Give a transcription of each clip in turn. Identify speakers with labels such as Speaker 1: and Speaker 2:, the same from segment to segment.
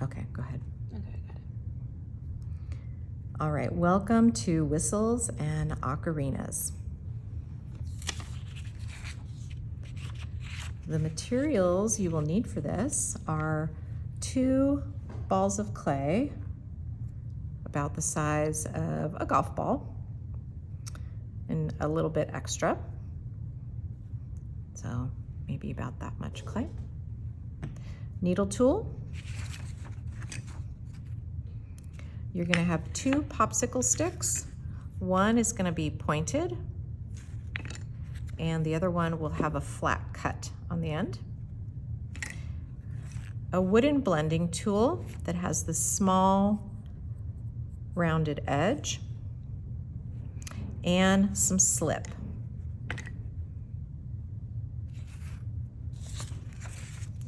Speaker 1: Okay, go ahead.
Speaker 2: Okay, got it.
Speaker 1: All right, welcome to Whistles and Ocarinas. The materials you will need for this are 2 balls of clay, about the size of a golf ball, and a little bit extra. So maybe about that much clay. Needle tool. You're gonna have 2 popsicle sticks. One is gonna be pointed, and the other one will have a flat cut on the end. A wooden blending tool that has the small rounded edge, and some slip.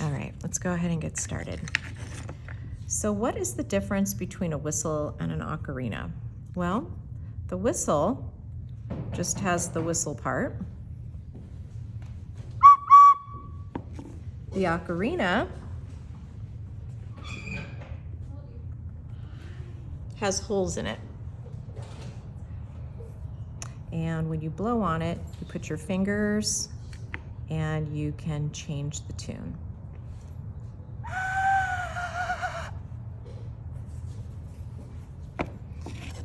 Speaker 1: All right, let's go ahead and get started. So what is the difference between a whistle and an ocarina? Well, the whistle just has the whistle part. The ocarina has holes in it. And when you blow on it, you put your fingers and you can change the tune.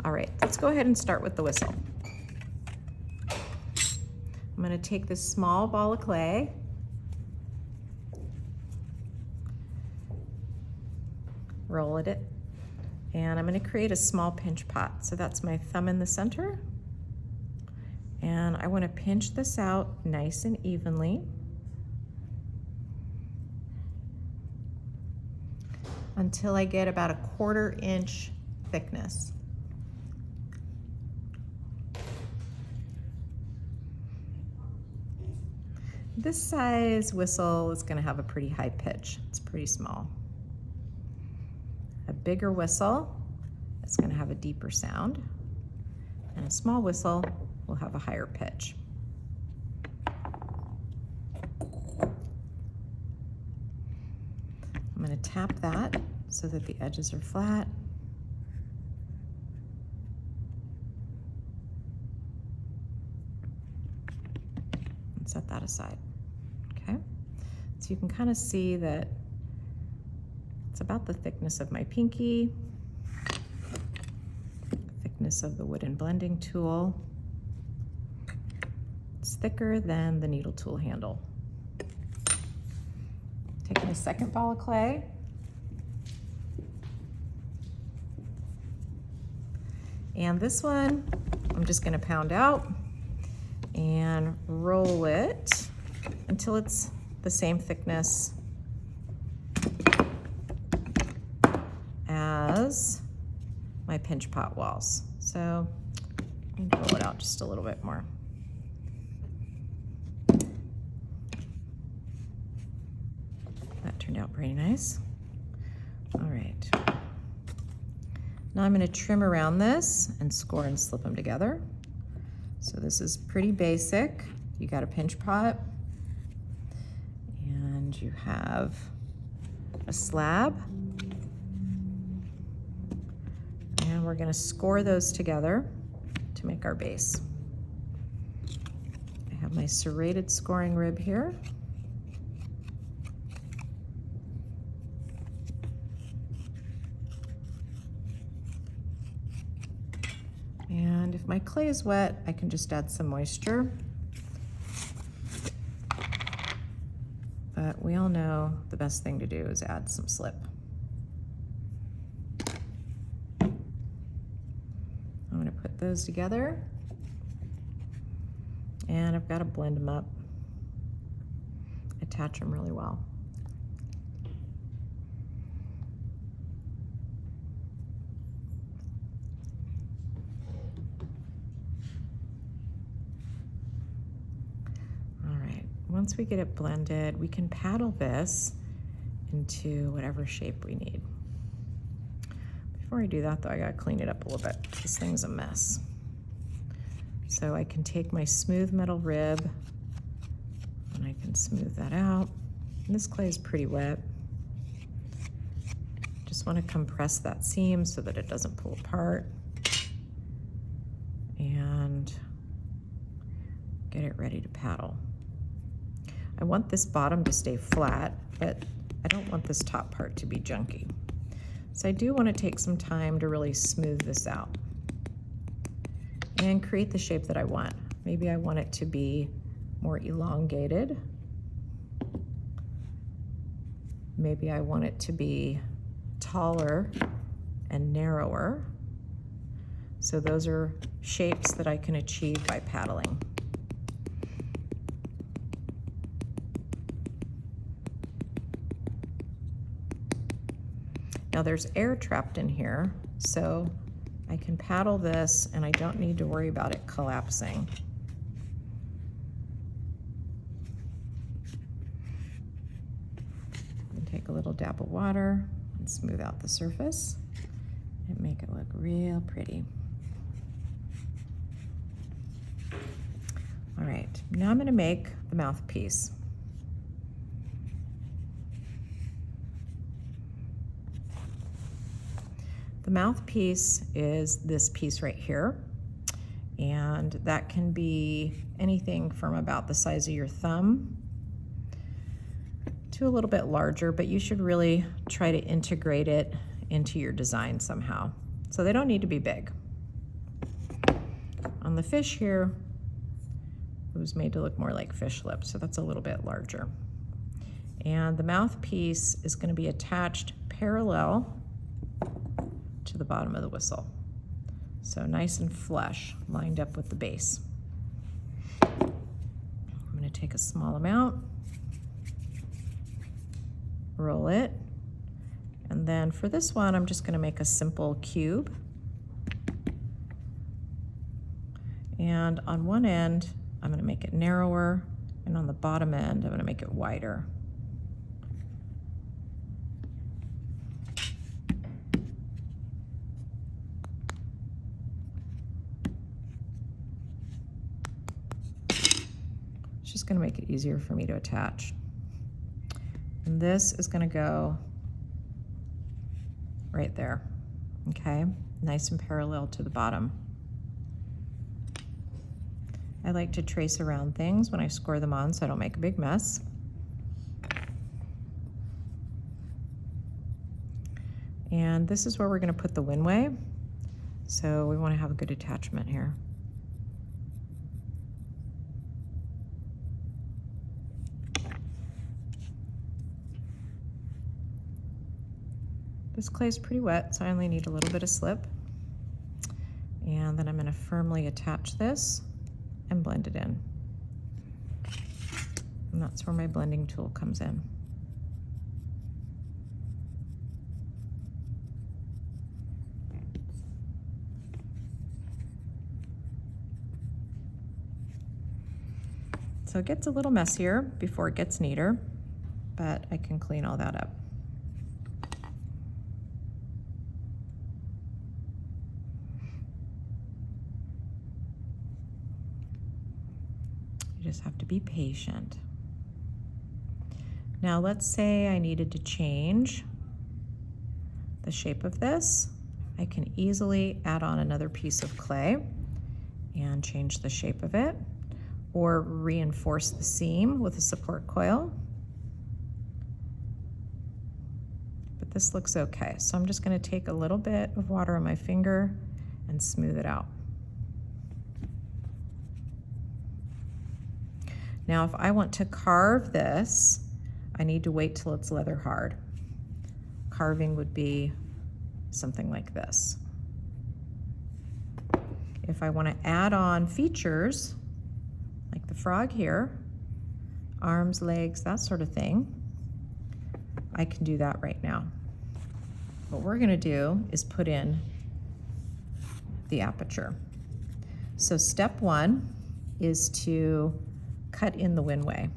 Speaker 1: All right, let's go ahead and start with the whistle. I'm gonna take this small ball of clay, roll it, and I'm gonna create a small pinch pot. So that's my thumb in the center. And I wanna pinch this out nice and evenly until I get about a 1/4 inch thickness. This size whistle is gonna have a pretty high pitch. It's pretty small. A bigger whistle is gonna have a deeper sound, and a small whistle will have a higher pitch. I'm gonna tap that so that the edges are flat. And set that aside, okay? So you can kind of see that it's about the thickness of my pinky, thickness of the wooden blending tool. It's thicker than the needle tool handle. Taking a second ball of clay. And this one, I'm just gonna pound out and roll it until it's the same thickness as my pinch pot walls. So I need to roll it out just a little bit more. That turned out pretty nice. All right. Now I'm gonna trim around this and score and slip them together. So this is pretty basic. You got a pinch pot and you have a slab. And we're gonna score those together to make our base. I have my serrated scoring rib here. And if my clay is wet, I can just add some moisture. But we all know the best thing to do is add some slip. I'm gonna put those together and I've got to blend them up, attach them really well. Once we get it blended, we can paddle this into whatever shape we need. Before I do that though, I gotta clean it up a little bit. This thing's a mess. So I can take my smooth metal rib and I can smooth that out. And this clay is pretty wet. just want to compress that seam so that it doesn't pull apart. And get it ready to paddle. I want this bottom to stay flat, but I don't want this top part to be junky. So I do want to take some time to really smooth this out and create the shape that I want. Maybe I want it to be more elongated. Maybe I want it to be taller and narrower. So those are shapes that I can achieve by paddling. Now there's air trapped in here, so I can paddle this and I don't need to worry about it collapsing. And take a little dab of water and smooth out the surface and make it look real pretty. All right, now I'm going to make the mouthpiece. The mouthpiece is this piece right here, and that can be anything from about the size of your thumb to a little bit larger, but you should really try to integrate it into your design somehow. So they don't need to be big. On the fish here, it was made to look more like fish lips, so that's a little bit larger. And the mouthpiece is going to be attached parallel to the bottom of the whistle. So nice and flush, lined up with the base. I'm going to take a small amount, roll it, and then for this one, I'm just going to make a simple cube. And on one end, I'm going to make it narrower, and on the bottom end, I'm going to make it wider. It's just going to make it easier for me to attach. And this is going to go right there, okay? Nice and parallel to the bottom. I like to trace around things when I score them on so I don't make a big mess. And this is where we're going to put the windway. So we want to have a good attachment here. This clay is pretty wet, so I only need a little bit of slip. And then I'm going to firmly attach this and blend it in. And that's where my blending tool comes in. So it gets a little messier before it gets neater, but I can clean all that up. You just have to be patient. Now let's say I needed to change the shape of this. I can easily add on another piece of clay and change the shape of it, or reinforce the seam with a support coil. But this looks okay. So I'm just going to take a little bit of water on my finger and smooth it out. Now, if I want to carve this, I need to wait till it's leather hard. Carving would be something like this. If I want to add on features, like the frog here, arms, legs, that sort of thing, I can do that right now. What we're going to do is put in the aperture. So step one is to cut in the windway.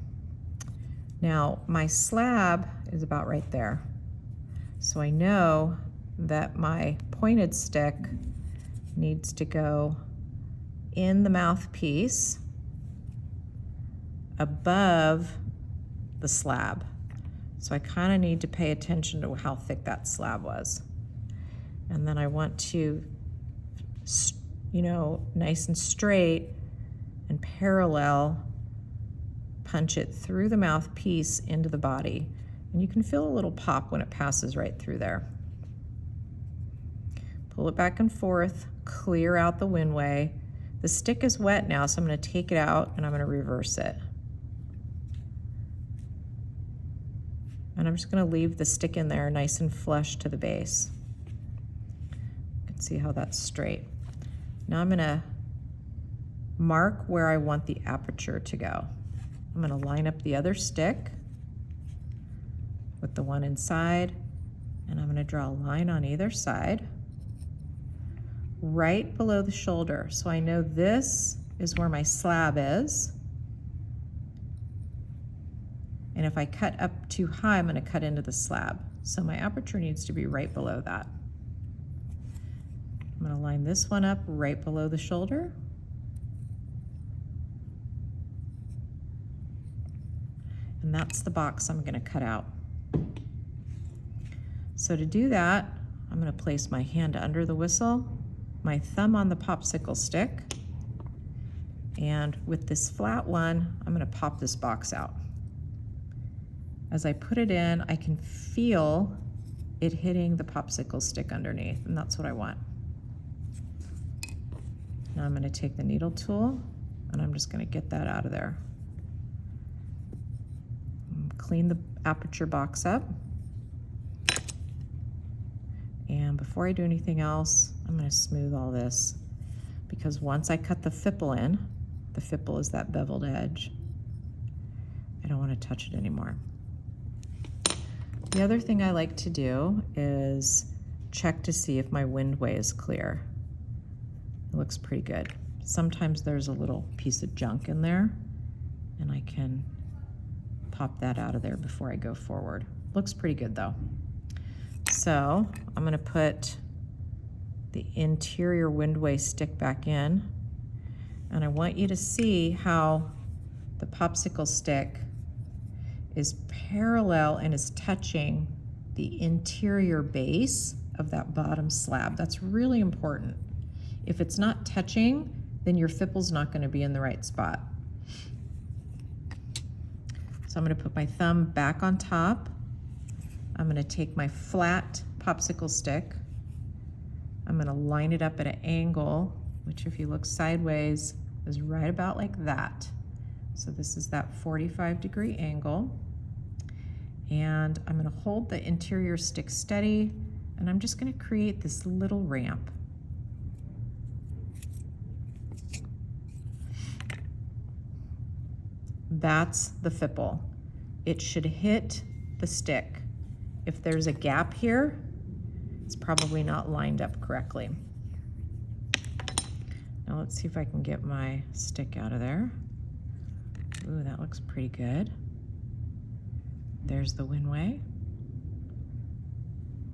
Speaker 1: Now my slab is about right there. So I know that my pointed stick needs to go in the mouthpiece above the slab. So I kind of need to pay attention to how thick that slab was. And then I want to, you know, nice and straight and parallel punch it through the mouthpiece into the body. And you can feel a little pop when it passes right through there. Pull it back and forth, clear out the windway. The stick is wet now, so I'm going to take it out and I'm going to reverse it. And I'm just going to leave the stick in there nice and flush to the base. You can see how that's straight. Now I'm going to mark where I want the aperture to go. I'm going to line up the other stick with the one inside, and I'm going to draw a line on either side right below the shoulder. So I know this is where my slab is. And if I cut up too high, I'm going to cut into the slab. So my aperture needs to be right below that. I'm going to line this one up right below the shoulder. And that's the box I'm going to cut out. So to do that, I'm going to place my hand under the whistle, my thumb on the popsicle stick, and with this flat one, I'm going to pop this box out. As I put it in, I can feel it hitting the popsicle stick underneath, and that's what I want. Now I'm going to take the needle tool, and I'm just going to get that out of there. Clean the aperture box up. And before I do anything else, I'm going to smooth all this, because once I cut the fipple in, the fipple is that beveled edge, I don't want to touch it anymore. The other thing I like to do is check to see if my windway is clear. It looks pretty good. Sometimes there's a little piece of junk in there, and I can pop that out of there before I go forward. Looks pretty good though. So I'm going to put the interior windway stick back in, and I want you to see how the popsicle stick is parallel and is touching the interior base of that bottom slab. That's really important. If it's not touching, then your fipple's not going to be in the right spot. So I'm going to put my thumb back on top. I'm going to take my flat popsicle stick. I'm going to line it up at an angle, which if you look sideways is right about like that. So this is that 45-degree angle. And I'm going to hold the interior stick steady, and I'm just going to create this little ramp. That's the fipple. It should hit the stick. If there's a gap here, it's probably not lined up correctly. Now let's see if I can get my stick out of there. Ooh, that looks pretty good. There's the windway.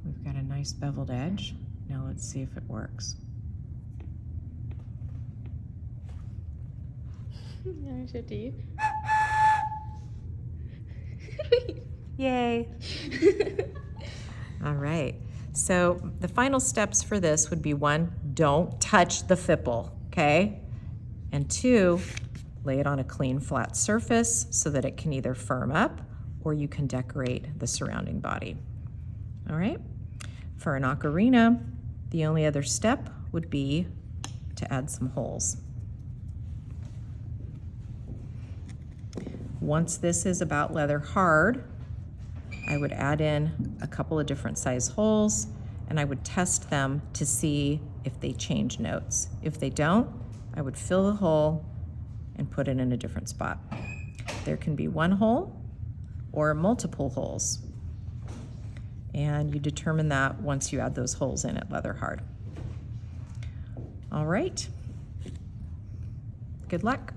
Speaker 1: We've got a nice beveled edge. Now let's see if it works.
Speaker 2: Now I show it to you.
Speaker 1: Yay. All right. So the final steps for this would be 1, don't touch the fipple, okay? And 2, lay it on a clean flat surface so that it can either firm up or you can decorate the surrounding body. All right. For an ocarina, the only other step would be to add some holes. Once this is about leather hard, I would add in a couple of different size holes, and I would test them to see if they change notes. If they don't, I would fill the hole and put it in a different spot. There can be one hole or multiple holes, and you determine that once you add those holes in at leather hard. All right, good luck.